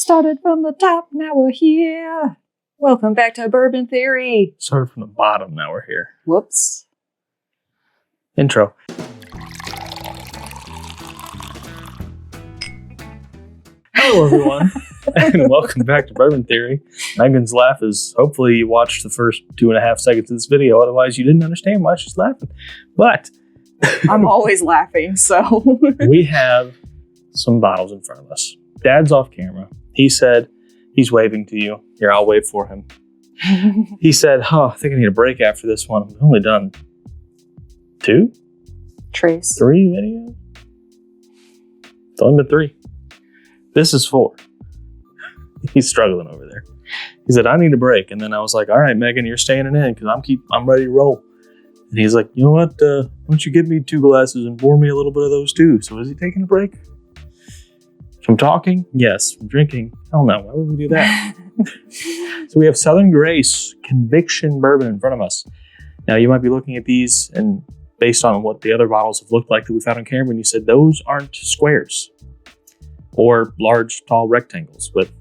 Started from the top, now we're here. Welcome back to Bourbon Theory. Started from the bottom, now we're here. Whoops. Intro. Hello, everyone, and welcome back to Bourbon Theory. Megan's laugh is, hopefully you watched the first 2.5 seconds of this video, otherwise you didn't understand why she's laughing. But I'm always laughing, so. we have some bottles in front of us. Dad's off camera. He said, he's waving to you. Here, I'll wave for him. He said, I think I need a break after this one. I've only done 2? Trace. 3 videos? It's only been 3. This is 4. He's struggling over there. He said, I need a break. And then I was like, all right, Megan, you're staying in because I'm ready to roll. And he's like, you know what? Why don't you give me 2 glasses and pour me a little bit of those too? So is he taking a break? From talking? Yes. From drinking? Hell no. Why would we do that? So we have Southern Grace Conviction Bourbon in front of us. Now you might be looking at these and based on what the other bottles have looked like that we found on camera, and you said those aren't squares or large, tall rectangles with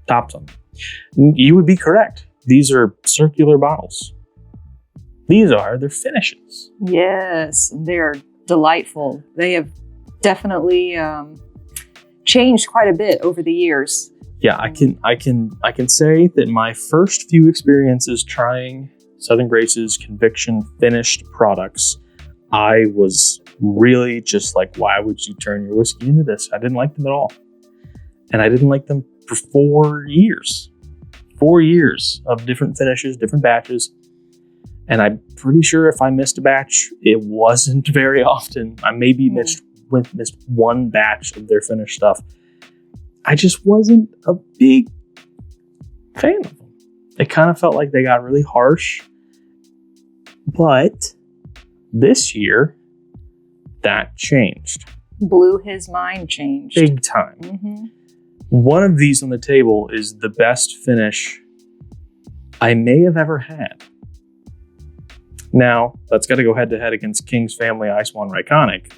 tops on them. You would be correct. These are circular bottles. They're finishes. Yes, they're delightful. They have definitely changed quite a bit over the years. Yeah, I can say that my first few experiences trying Southern Grace's Conviction finished products, I was really just like, why would you turn your whiskey into this? I didn't like them at all. And I didn't like them for 4 years. 4 years of different finishes, different batches. And I'm pretty sure if I missed a batch, it wasn't very often. I maybe missed one batch of their finished stuff. I just wasn't a big fan of them. It kind of felt like they got really harsh. But this year, that changed. Blew his mind, changed. Big time. Mm-hmm. One of these on the table is the best finish I may have ever had. Now, that's got to go head to head against King's Family Ice One Iconic,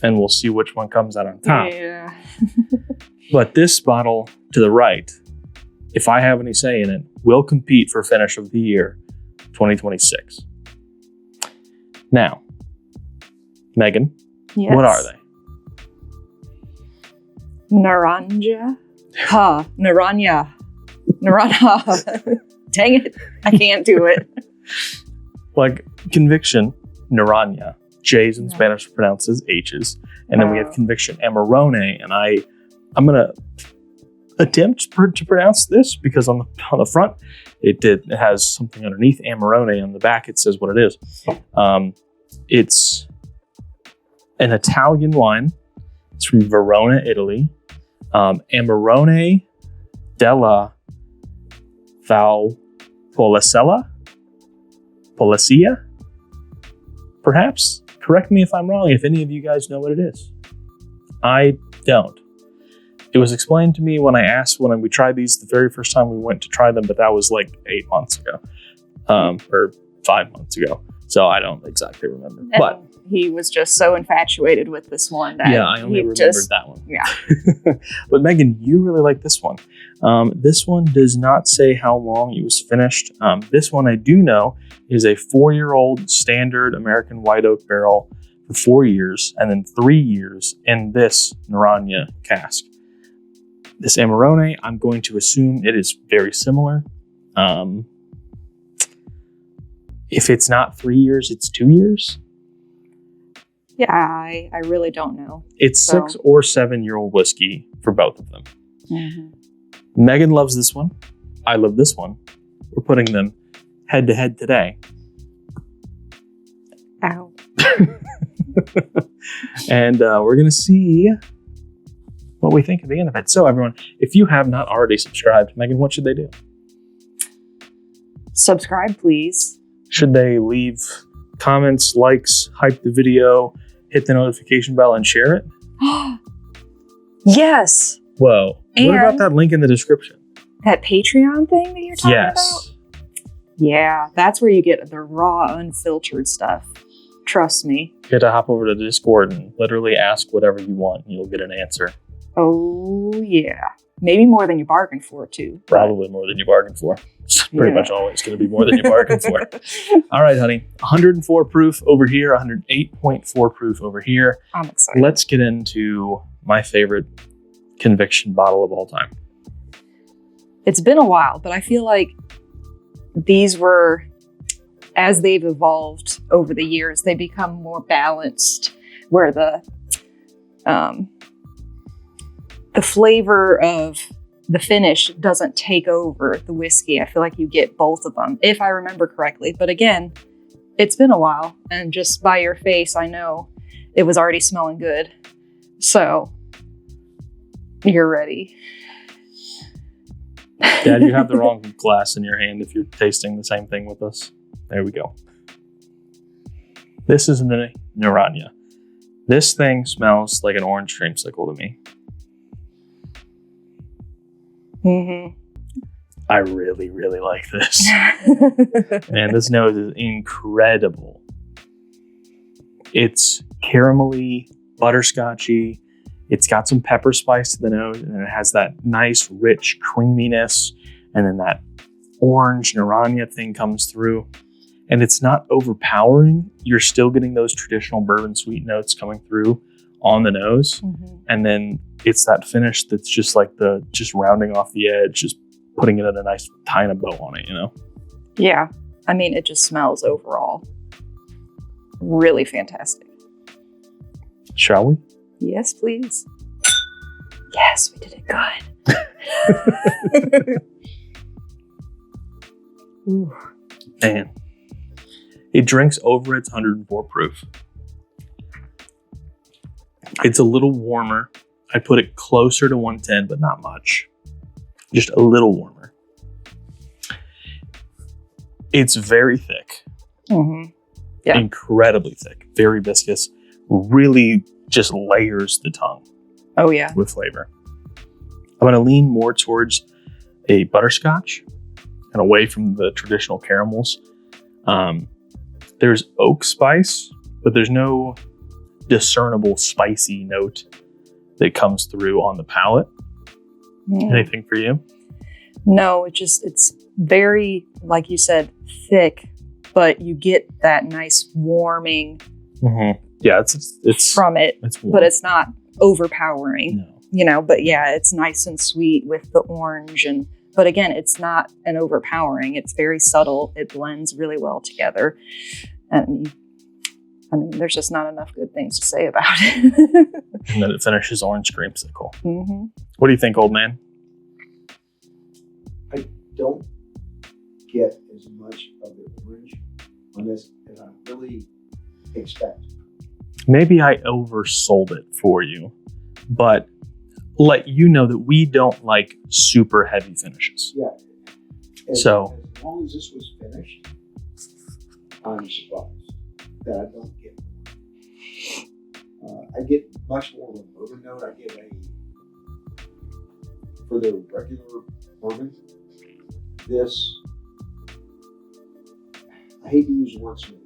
and we'll see which one comes out on top. Yeah. But this bottle to the right, if I have any say in it, will compete for Finish of the Year 2026. Now, Megan, Yes. what are they? Naranja. Naranja. Dang it. I can't do it. Like Conviction, Naranja. J's in Spanish pronounces H's. And then we have Conviction Amarone. And I'm going to attempt to pronounce this because on the front, it has something underneath Amarone. On the back, it says what it is. It's an Italian wine. It's from Verona, Italy. Amarone della Valpolicella? Polizia? Perhaps? Correct me if I'm wrong, if any of you guys know what it is. I don't. It was explained to me when we tried these the very first time we went to try them, but that was like 8 months ago. Or 5 months ago. So I don't exactly remember. And but he was just so infatuated with this one that I only remembered that one. Yeah. But Megan, you really like this one. This one does not say how long it was finished. This one I do know is a 4-year-old standard American white oak barrel for 4 years, and then 3 years in this Naranja cask. This Amarone, I'm going to assume it is very similar. If it's not 3 years, it's 2 years. Yeah, I really don't know. It's 6 or 7-year-old whiskey for both of them. Mm-hmm. Megan loves this one. I love this one. We're putting them head to head today. Ow. And we're going to see what we think at the end of it. So everyone, if you have not already subscribed, Megan, what should they do? Subscribe, please. Should they leave comments, likes, hype the video, hit the notification bell, and share it? Yes. Whoa. And what about that link in the description? That Patreon thing that you're talking about? Yes. Yeah, that's where you get the raw, unfiltered stuff. Trust me. You have to hop over to Discord and literally ask whatever you want, and you'll get an answer. Oh, yeah. maybe more than you bargained for too. Probably more than you bargained for. It's pretty much always going to be more than you bargained for. All right, honey. 104 proof over here, 108.4 proof over here. I'm excited. Let's get into my favorite conviction bottle of all time. It's been a while, but I feel like these were, as they've evolved over the years, they become more balanced, where the flavor of the finish doesn't take over the whiskey. I feel like you get both of them, if I remember correctly. But again, it's been a while, and just by your face, I know it was already smelling good. So you're ready. Dad, you have the wrong glass in your hand if you're tasting the same thing with us. There we go. This is the Naranja. This thing smells like an orange creamsicle to me. Mm-hmm. I really, really like this. Man, this nose is incredible. It's caramelly, butterscotchy. It's got some pepper spice to the nose, and then it has that nice, rich creaminess, and then that orange Naranja thing comes through. And it's not overpowering. You're still getting those traditional bourbon sweet notes coming through on the nose. Mm-hmm. And then it's that finish that's just like just rounding off the edge, just putting it in a nice tying a bow on it, you know? Yeah. I mean, it just smells overall really fantastic. Shall we? Yes, please. Yes, we did it good. Ooh. Man. It drinks over its 104 proof. It's a little warmer. I put it closer to 110, but not much. Just a little warmer. It's very thick. Mm-hmm. Yeah. Incredibly thick. Very viscous. Really just layers the tongue. Oh, yeah. With flavor. I'm going to lean more towards a butterscotch and away from the traditional caramels. There's oak spice, but there's no discernible spicy note that comes through on the palate. Anything for you? No, it's very, like you said, thick, but you get that nice warming Yeah, it's from it, but it's not overpowering. No. You know, but yeah, it's nice and sweet with the orange, but again, it's not an overpowering. It's very subtle. It blends really well together. And I mean, there's just not enough good things to say about it. And then it finishes orange creamsicle. Mm-hmm. What do you think, old man? I don't get as much of the orange on this as I really expect. Maybe I oversold it for you, but let you know that we don't like super heavy finishes. Yeah. As long as this was finished, I'm surprised that I don't get more. I get much more of a bourbon note. I get for the regular bourbon, this, I hate to use the word smooth,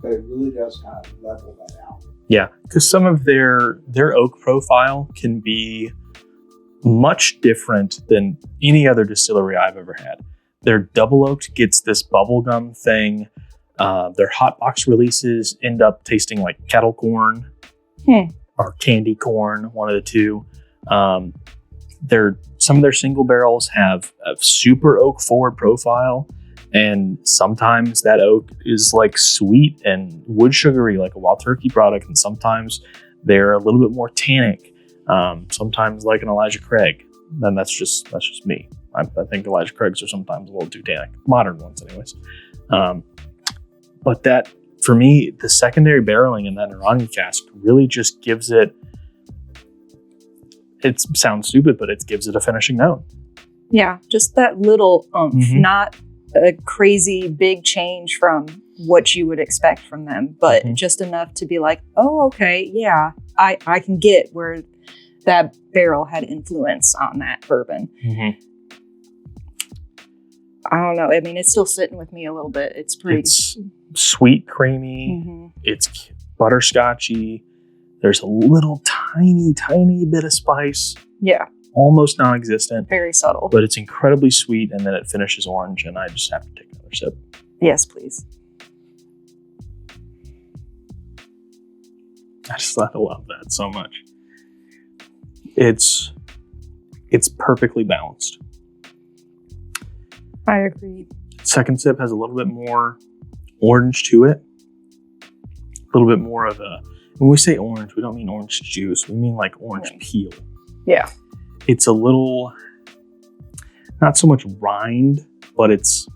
but it really does kind of level that out. Yeah, because some of their oak profile can be much different than any other distillery I've ever had. Their double oaked gets this bubblegum thing. Their hot box releases end up tasting like kettle corn or candy corn, one of the two. Some of their single barrels have a super oak forward profile. And sometimes that oak is like sweet and wood sugary, like a Wild Turkey product. And sometimes they're a little bit more tannic. Sometimes like an Elijah Craig. And that's just me. I think Elijah Craigs are sometimes a little too tannic. Modern ones anyways. But that, for me, the secondary barreling in that Naranja cask really just gives it sounds stupid, but it gives it a finishing note. Yeah, just that little oomph, not a crazy big change from what you would expect from them, but just enough to be like, oh, okay, yeah, I can get where that barrel had influence on that bourbon. I don't know. I mean, it's still sitting with me a little bit. It's pretty. It's sweet, creamy. It's butterscotchy. There's a little tiny bit of spice. Yeah. almost non-existent, Very subtle. but it's incredibly sweet, and then it finishes orange, and I just have to take another sip. Yes, please. I love that so much. It's perfectly balanced. I agree. Second sip has a little bit more orange to it. A little bit more of a, when we say orange, we don't mean orange juice. We mean like orange peel. Yeah. It's a little, not so much rind, but it's,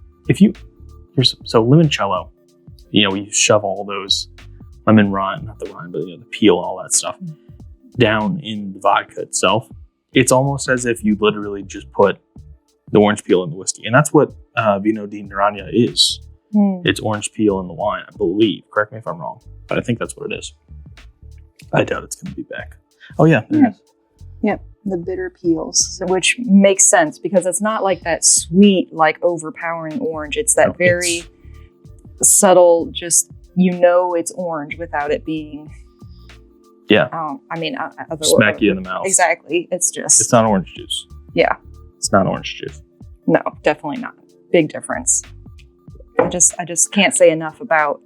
so limoncello, you shove all those lemon rind, not the rind, but the peel, all that stuff down in the vodka itself. It's almost as if you literally just put the orange peel in the whiskey. And that's what Vino di Naranja is. It's orange peel in the wine, I believe. Correct me if I'm wrong, but I think that's what it is. I doubt it's going to be back. Oh, yeah. There it is. Yep. The bitter peels, which makes sense because it's not like that sweet, like overpowering orange. It's that very subtle, just, it's orange without it being. Yeah. Smack you in the mouth. Exactly. It's not orange juice. Yeah. It's not orange juice. No, definitely not. Big difference. I just can't say enough about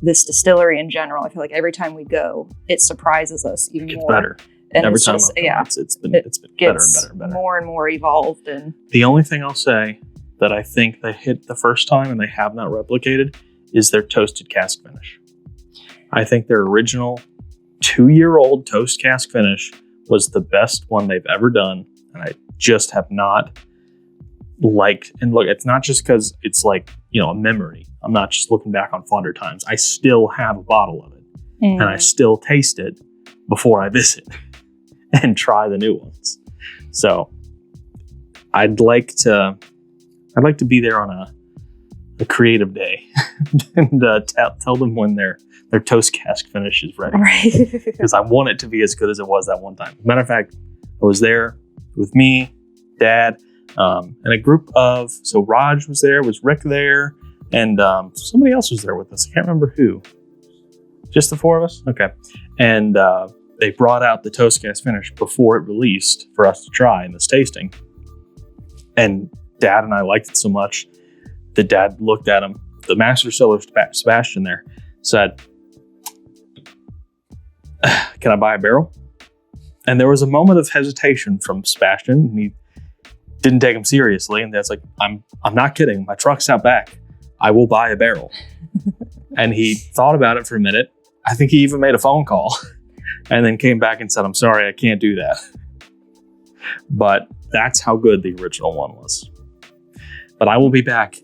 this distillery in general. I feel like every time we go, it surprises us even more. It gets better. And every it's time just, it's been better and better and better. More and more evolved. And the only thing I'll say that I think they hit the first time and they have not replicated is their toasted cask finish. I think their original 2-year-old toast cask finish was the best one they've ever done. And I just have not liked, and look, it's not just because it's like, a memory. I'm not just looking back on fonder times. I still have a bottle of it and I still taste it before I visit and try the new ones. So I'd like to be there on a creative day and tell them when their toast cask finish is ready. Right. Because I want it to be as good as it was that one time. Matter of fact, I was there with me, Dad, and a group of, so Raj was there, was Rick there, and somebody else was there with us. I can't remember who. Just the four of us? Okay. And they brought out the toast cask finish before it released for us to try in this tasting. And Dad and I liked it so much that Dad looked at him. The master distiller, Sebastian there, said, "Can I buy a barrel?" And there was a moment of hesitation from Sebastian. And he didn't take him seriously. And Dad's like, I'm not kidding. My truck's out back. I will buy a barrel. And he thought about it for a minute. I think he even made a phone call and then came back and said, "I'm sorry, I can't do that." But that's how good the original one was. But I will be back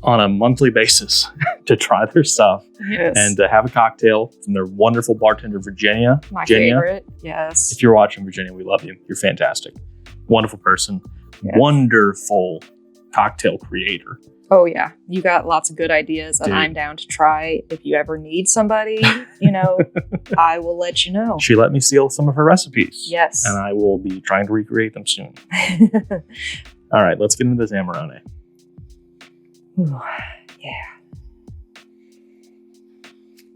on a monthly basis to try their stuff. Yes. And to have a cocktail from their wonderful bartender, Virginia. My favorite, yes. If you're watching, Virginia, we love you. You're fantastic. Wonderful person. Yes. Wonderful cocktail creator. Oh, yeah. You got lots of good ideas, and I'm down to try. If you ever need somebody, I will let you know. She let me steal some of her recipes. Yes. And I will be trying to recreate them soon. All right, let's get into this Amarone. Ooh, yeah.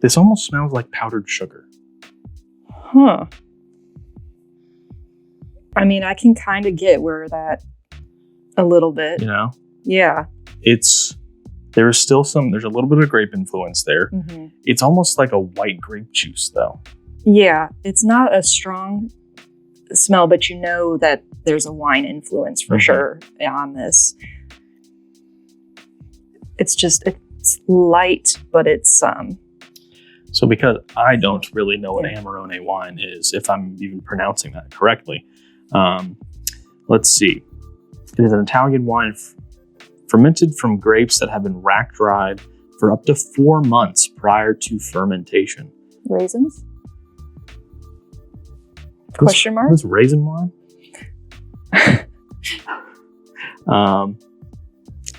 This almost smells like powdered sugar. Huh. I mean, I can kind of get where that a little bit. Yeah. There's a little bit of grape influence there. Mm-hmm. It's almost like a white grape juice though. Yeah. It's not a strong smell, but you know that there's a wine influence for sure on this. It's light, but it's So because I don't really know what Amarone wine is, if I'm even pronouncing that correctly, let's see. It is an Italian wine fermented from grapes that have been rack dried for up to 4 months prior to fermentation. Raisins? Question mark? This raisin wine?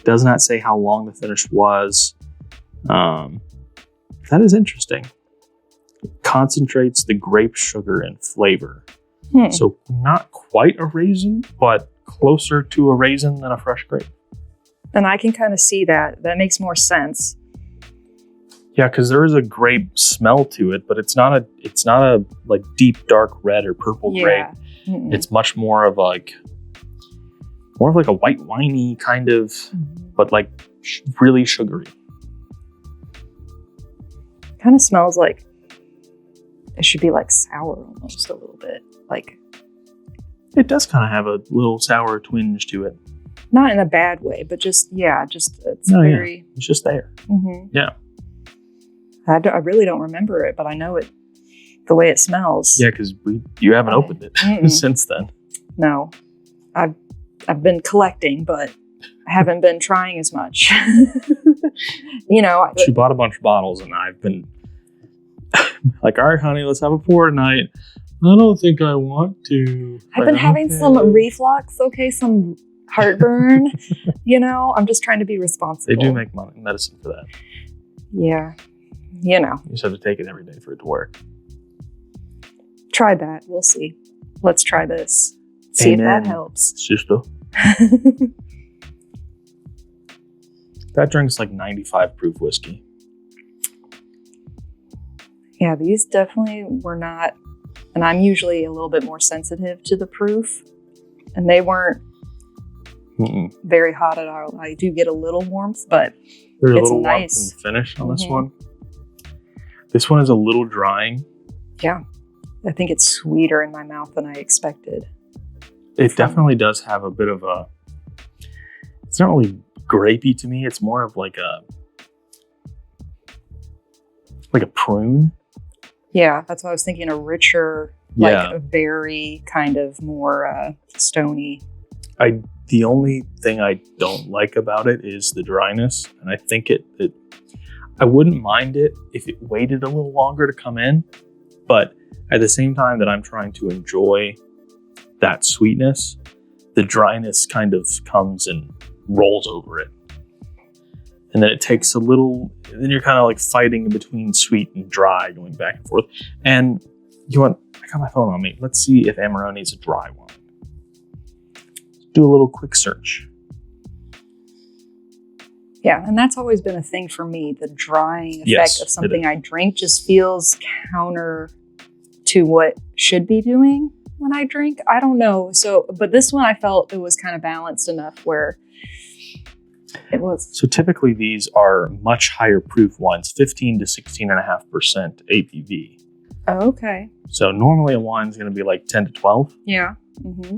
Does not say how long the finish was. That is interesting. It concentrates the grape sugar and flavor. So not quite a raisin, but closer to a raisin than a fresh grape. And I can kind of see that. That makes more sense. Yeah, because there is a grape smell to it, but it's not a like deep dark red or purple grape. Mm-mm. It's much more of like a white winey kind of, but like really sugary. Kind of smells like it should be like sour almost a little bit. Like, it does kind of have a little sour twinge to it. not in a bad way, but just it's No, yeah. very. It's just there. Mm-hmm. Yeah. I really don't remember it, but I know it. The way it smells. Yeah, because you haven't opened it since then. No, I've been collecting, but I haven't been trying as much. She bought a bunch of bottles, and I've been like, all right, honey, let's have a pour tonight. I don't think I want to. I've been having some reflux, some heartburn. I'm just trying to be responsible. They do make medicine for that. Yeah, You just have to take it every day for it to work. Try that. We'll see. Let's try this. See Amen. if that helps. Sister. That drink's like 95 proof whiskey. Yeah, these definitely were not, and I'm usually a little bit more sensitive to the proof, and they weren't very hot at all. I do get a little warmth, but there's it's a little nice. warmth in the finish on this one. This one is a little drying. Yeah, I think it's sweeter in my mouth than I expected. It definitely does have a bit of a, it's not really grapey to me. It's more of like a prune. Yeah, that's what I was thinking. A richer, a very kind of more stony. The only thing I don't like about it is the dryness, and I think I wouldn't mind it if it waited a little longer to come in, but at the same time that I'm trying to enjoy that sweetness, the dryness kind of comes and rolls over it. And then it takes a little, then you're kind of like fighting between sweet and dry, going back and forth. And I got my phone on me. Let's see if Amarone is a dry wine. Do a little quick search. Yeah, and that's always been a thing for me. The drying effect of something I drink just feels counter to what should be doing when I drink. I don't know. But this one I felt it was kind of balanced enough where it was. So typically these are much higher proof wines, 15 to 16.5% ABV. Oh, okay. So normally a wine's going to be like 10 to 12. Yeah. Mm-hmm.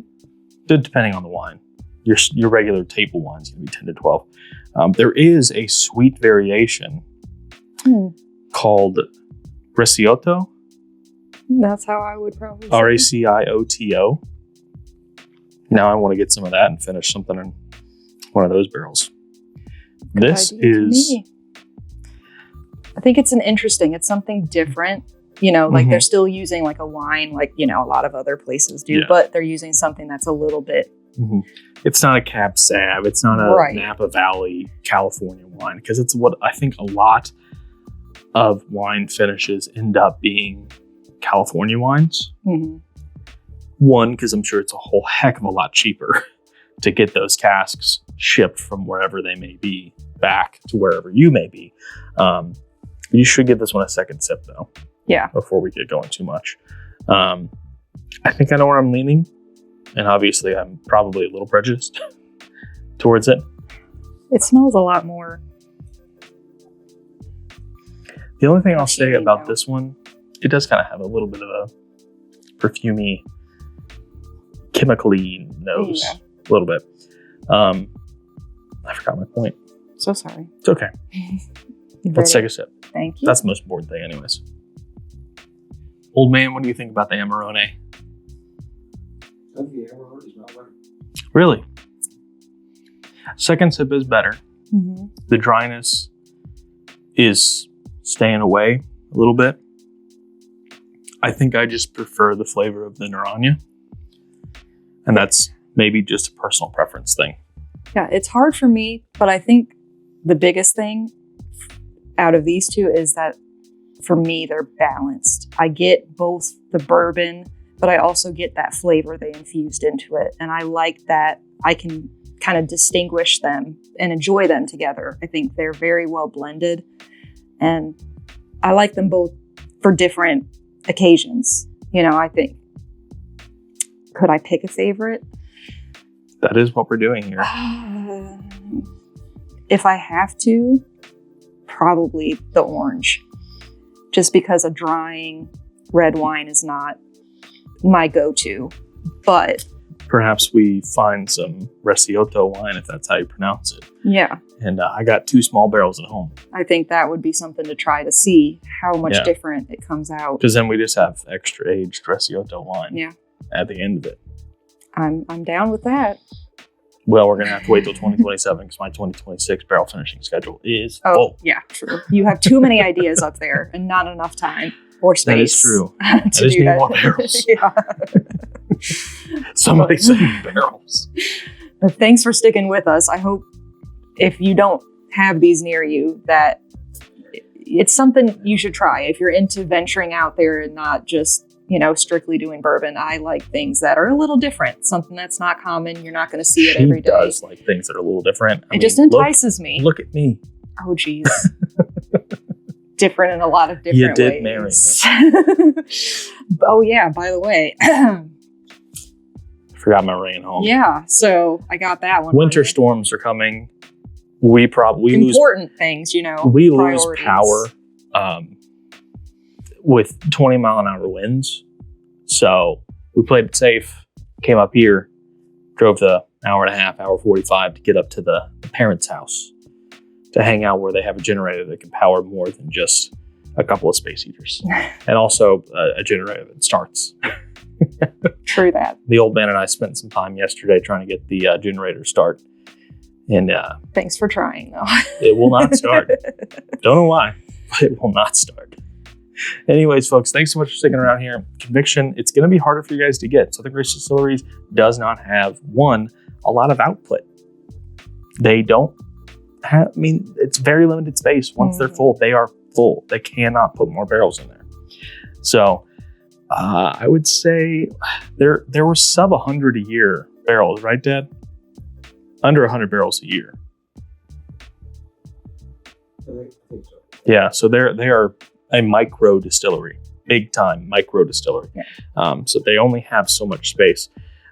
Depending on the wine. Your regular table wine's going to be 10 to 12. There is a sweet variation called Ricciotto. That's how I would probably say Racioto. Now I want to get some of that and finish something in one of those barrels. This is... I think it's it's something different. They're still using like a wine, like, a lot of other places do, but they're using something that's a little bit. It's not a Cab Sav. It's not a Napa Valley, California wine, because it's what I think a lot of wine finishes end up being California wines. One, because I'm sure it's a whole heck of a lot cheaper to get those casks shipped from wherever they may be back to wherever you may be. You should give this one a second sip, though. Yeah. Before we get going too much. I think I know where I'm leaning. And obviously I'm probably a little prejudiced towards it. It smells a lot more. The only thing I'll say about this one, it does kind of have a little bit of a perfumey, chemically nose. Yeah. A little bit. I forgot my point. So sorry. It's okay. Let's take a sip. Thank you. That's the most important thing anyways. Old man, what do you think about the Amarone? The Amarone is not right. Really? Second sip is better. The dryness is staying away a little bit. I think I just prefer the flavor of the Naranja. And that's maybe just a personal preference thing. Yeah, it's hard for me, but I think the biggest thing out of these two is that for me, they're balanced. I get both the bourbon, but I also get that flavor they infused into it. And I like that I can kind of distinguish them and enjoy them together. I think they're very well blended. And I like them both for different occasions. I think. Could I pick a favorite? That is what we're doing here. If I have to, probably the orange. Just because a drying red wine is not my go-to. But perhaps we find some Recioto wine, if that's how you pronounce it. Yeah. And I got 2 small barrels at home. I think that would be something to try to see how much different it comes out. Because then we just have extra aged Recioto wine at the end of it. I'm down with that. Well, we're going to have to wait till 2027 because my 2026 barrel finishing schedule is full. Yeah, true. You have too many ideas up there and not enough time or space. That is true. I just need more barrels. Somebody send me barrels. But thanks for sticking with us. I hope if you don't have these near you, that it's something you should try. If you're into venturing out there and not just, strictly doing bourbon, I like things that are a little different. Something that's not common. You're not going to see it every day. She does like things that are a little different. It just entices me. Look at me. Oh, geez. Different in a lot of different ways. You did marry me. Oh, yeah. By the way. Forgot my rain home. Yeah. So I got that one. Winter storms are coming. We important things, We priorities. lose power with 20-mile-an-hour winds. So we played it safe, came up here, drove the hour and a half, hour 45 to get up to the parents' house to hang out where they have a generator that can power more than just a couple of space heaters. And also a generator that starts. True that. The old man and I spent some time yesterday trying to get the generator to start. And thanks for trying, though. It will not start. Don't know why, but it will not start. Anyways, folks, thanks so much for sticking around here. Conviction, it's going to be harder for you guys to get. Southern Grace Distilleries does not have, a lot of output. They don't have, it's very limited space. Once they're full, they are full. They cannot put more barrels in there. So I would say there were sub 100 a year barrels, right, Dad? Under 100 barrels a year. I think so. Yeah, so they are a micro distillery, big time micro distillery. Yeah. So they only have so much space.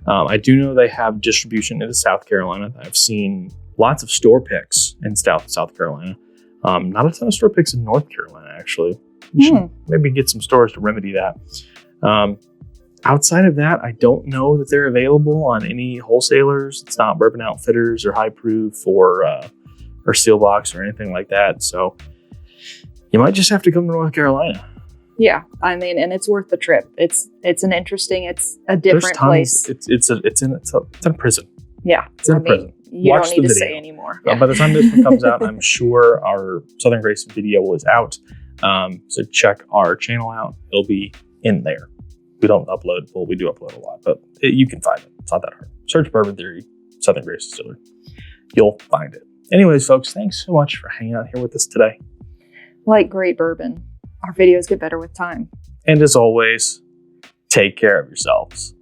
I do know they have distribution into South Carolina. I've seen lots of store picks in South Carolina. Not a ton of store picks in North Carolina, actually. We should maybe get some stores to remedy that. Outside of that, I don't know that they're available on any wholesalers. It's not Bourbon Outfitters or High Proof or Seal Box or anything like that. So you might just have to come to North Carolina. Yeah, and it's worth the trip. It's an interesting. It's a different place. It's in a prison. Yeah, it's in a prison. You Watch don't need the to video. say anymore. Yeah. By the time this one comes out, I'm sure our Southern Grace video is out. So check our channel out. It'll be in there. We don't upload. Well, we do upload a lot, but you can find it. It's not that hard. Search Bourbon Theory, Southern Grace Distillery. You'll find it. Anyways, folks, thanks so much for hanging out here with us today. Like great bourbon, our videos get better with time. And as always, take care of yourselves.